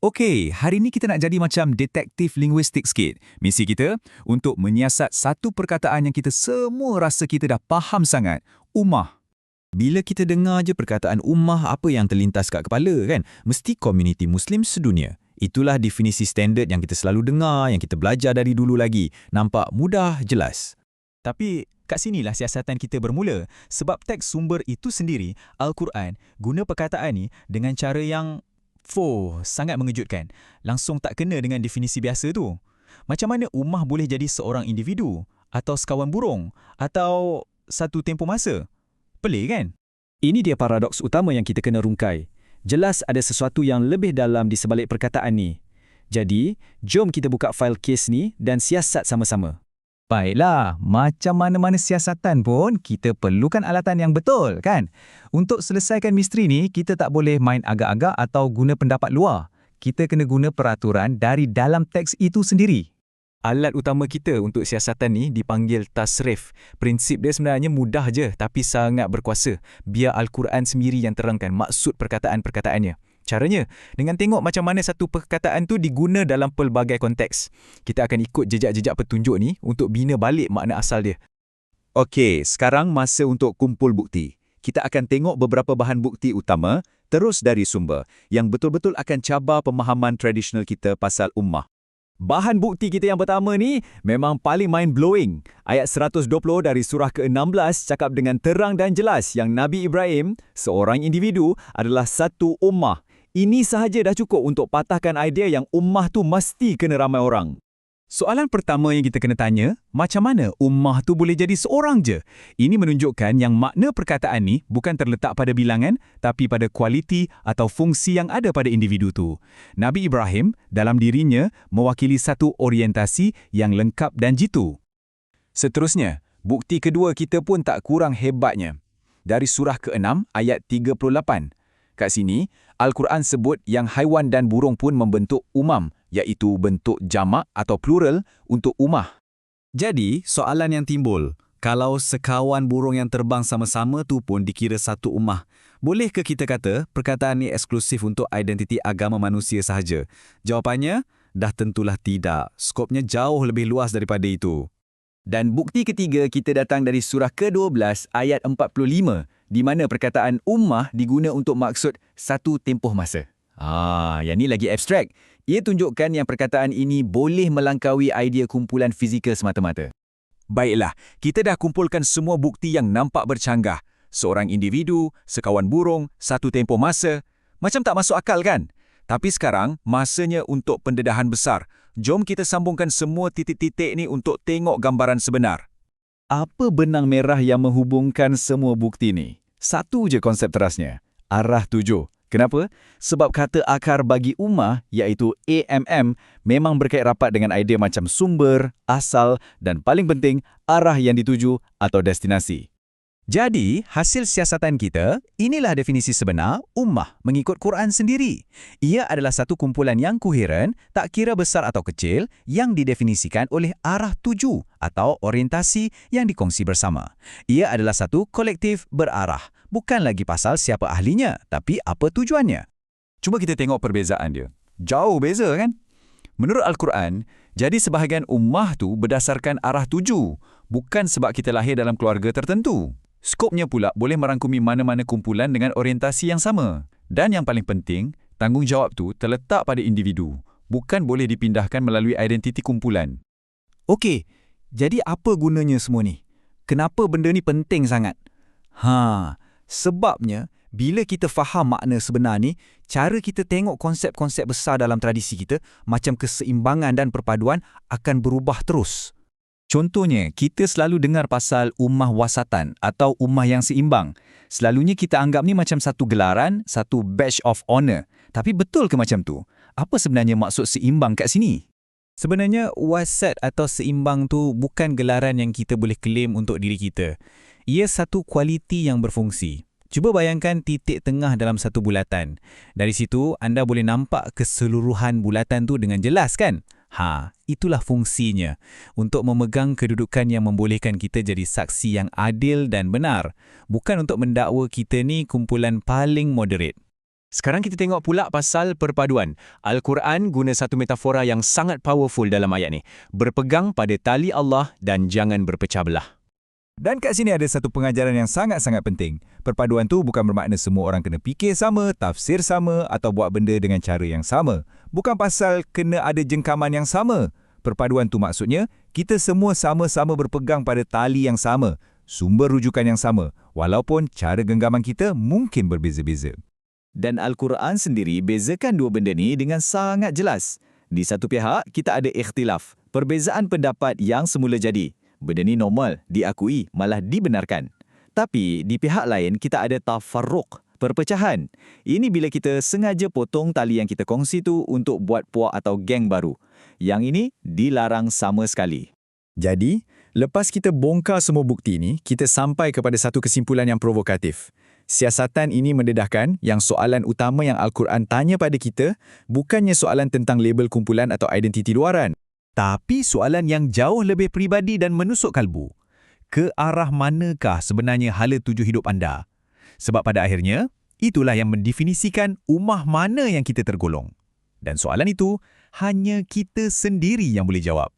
Okey, hari ni kita nak jadi macam detektif linguistik sikit. Misi kita untuk menyiasat satu perkataan yang kita semua rasa kita dah faham sangat. Ummah. Bila kita dengar je perkataan ummah, apa yang terlintas kat kepala kan? Mesti komuniti Muslim sedunia. Itulah definisi standard yang kita selalu dengar, yang kita belajar dari dulu lagi. Nampak mudah, jelas. Tapi kat sinilah siasatan kita bermula. Sebab teks sumber itu sendiri, Al-Quran, guna perkataan ni dengan cara yang sangat mengejutkan. Langsung tak kena dengan definisi biasa tu. Macam mana ummah boleh jadi seorang individu? Atau sekawan burung? Atau satu tempoh masa? Pelik kan? Ini dia paradoks utama yang kita kena rungkai. Jelas ada sesuatu yang lebih dalam di sebalik perkataan ni. Jadi, jom kita buka fail kes ni dan siasat sama-sama. Baiklah, macam mana-mana siasatan pun, kita perlukan alatan yang betul, kan? Untuk selesaikan misteri ni, kita tak boleh main agak-agak atau guna pendapat luar. Kita kena guna peraturan dari dalam teks itu sendiri. Alat utama kita untuk siasatan ni dipanggil tasrif. Prinsip dia sebenarnya mudah je tapi sangat berkuasa. Biar Al-Quran sendiri yang terangkan maksud perkataan-perkataannya. Caranya, dengan tengok macam mana satu perkataan tu diguna dalam pelbagai konteks. Kita akan ikut jejak-jejak petunjuk ni untuk bina balik makna asal dia. Okey, sekarang masa untuk kumpul bukti. Kita akan tengok beberapa bahan bukti utama, terus dari sumber, yang betul-betul akan cabar pemahaman tradisional kita pasal ummah. Bahan bukti kita yang pertama ni memang paling mind-blowing. Ayat 120 dari surah ke-16 cakap dengan terang dan jelas yang Nabi Ibrahim, seorang individu, adalah satu ummah. Ini sahaja dah cukup untuk patahkan idea yang ummah tu mesti kena ramai orang. Soalan pertama yang kita kena tanya, macam mana ummah tu boleh jadi seorang je? Ini menunjukkan yang makna perkataan ni bukan terletak pada bilangan, tapi pada kualiti atau fungsi yang ada pada individu tu. Nabi Ibrahim dalam dirinya mewakili satu orientasi yang lengkap dan jitu. Seterusnya, bukti kedua kita pun tak kurang hebatnya. Dari surah ke-6 ayat 38. Kat sini, Al-Quran sebut yang haiwan dan burung pun membentuk umam, iaitu bentuk jamak atau plural untuk ummah. Jadi, soalan yang timbul, kalau sekawan burung yang terbang sama-sama tu pun dikira satu ummah, bolehkah kita kata perkataan ni eksklusif untuk identiti agama manusia sahaja? Jawapannya, dah tentulah tidak. Skopnya jauh lebih luas daripada itu. Dan bukti ketiga kita datang dari surah ke-12 ayat 45, di mana perkataan ummah diguna untuk maksud satu tempoh masa. Yang ni lagi abstrak. Ia tunjukkan yang perkataan ini boleh melangkaui idea kumpulan fizikal semata-mata. Baiklah, kita dah kumpulkan semua bukti yang nampak bercanggah. Seorang individu, sekawan burung, satu tempoh masa. Macam tak masuk akal kan? Tapi sekarang, masanya untuk pendedahan besar. Jom kita sambungkan semua titik-titik ni untuk tengok gambaran sebenar. Apa benang merah yang menghubungkan semua bukti ni? Satu je konsep terasnya, arah tuju. Kenapa? Sebab kata akar bagi ummah, iaitu AMM, memang berkait rapat dengan idea macam sumber, asal dan paling penting, arah yang dituju atau destinasi. Jadi, hasil siasatan kita, inilah definisi sebenar ummah mengikut Quran sendiri. Ia adalah satu kumpulan yang koheren, tak kira besar atau kecil, yang didefinisikan oleh arah tuju atau orientasi yang dikongsi bersama. Ia adalah satu kolektif berarah, bukan lagi pasal siapa ahlinya, tapi apa tujuannya. Cuma kita tengok perbezaan dia. Jauh beza kan? Menurut Al-Quran, jadi sebahagian ummah tu berdasarkan arah tuju, bukan sebab kita lahir dalam keluarga tertentu. Skopnya pula boleh merangkumi mana-mana kumpulan dengan orientasi yang sama. Dan yang paling penting, tanggungjawab tu terletak pada individu, bukan boleh dipindahkan melalui identiti kumpulan. Okey, jadi apa gunanya semua ni? Kenapa benda ni penting sangat? Sebabnya, bila kita faham makna sebenar ni, cara kita tengok konsep-konsep besar dalam tradisi kita, macam keseimbangan dan perpaduan, akan berubah terus. Contohnya, kita selalu dengar pasal ummah wasatan atau ummah yang seimbang. Selalunya kita anggap ni macam satu gelaran, satu badge of honor. Tapi betul ke macam tu? Apa sebenarnya maksud seimbang kat sini? Sebenarnya, wasat atau seimbang tu bukan gelaran yang kita boleh klaim untuk diri kita. Ia satu kualiti yang berfungsi. Cuba bayangkan titik tengah dalam satu bulatan. Dari situ, anda boleh nampak keseluruhan bulatan tu dengan jelas kan? Itulah fungsinya, untuk memegang kedudukan yang membolehkan kita jadi saksi yang adil dan benar, bukan untuk mendakwa kita ni kumpulan paling moderate. Sekarang kita tengok pula pasal perpaduan. Al-Quran guna satu metafora yang sangat powerful dalam ayat ni. Berpegang pada tali Allah dan jangan berpecah belah. Dan kat sini ada satu pengajaran yang sangat-sangat penting. Perpaduan tu bukan bermakna semua orang kena fikir sama, tafsir sama atau buat benda dengan cara yang sama. Bukan pasal kena ada jengkaman yang sama. Perpaduan tu maksudnya, kita semua sama-sama berpegang pada tali yang sama, sumber rujukan yang sama, walaupun cara genggaman kita mungkin berbeza-beza. Dan Al-Quran sendiri bezakan dua benda ni dengan sangat jelas. Di satu pihak, kita ada ikhtilaf, perbezaan pendapat yang semula jadi. Benda ni normal, diakui, malah dibenarkan. Tapi di pihak lain, kita ada tafarruq, perpecahan. Ini bila kita sengaja potong tali yang kita kongsi tu untuk buat puak atau geng baru. Yang ini dilarang sama sekali. Jadi, lepas kita bongkar semua bukti ini, kita sampai kepada satu kesimpulan yang provokatif. Siasatan ini mendedahkan yang soalan utama yang Al-Quran tanya pada kita bukannya soalan tentang label kumpulan atau identiti luaran, Tapi soalan yang jauh lebih peribadi dan menusuk kalbu. Ke arah manakah sebenarnya hala tuju hidup anda? Sebab pada akhirnya, itulah yang mendefinisikan ummah mana yang kita tergolong. Dan soalan itu, hanya kita sendiri yang boleh jawab.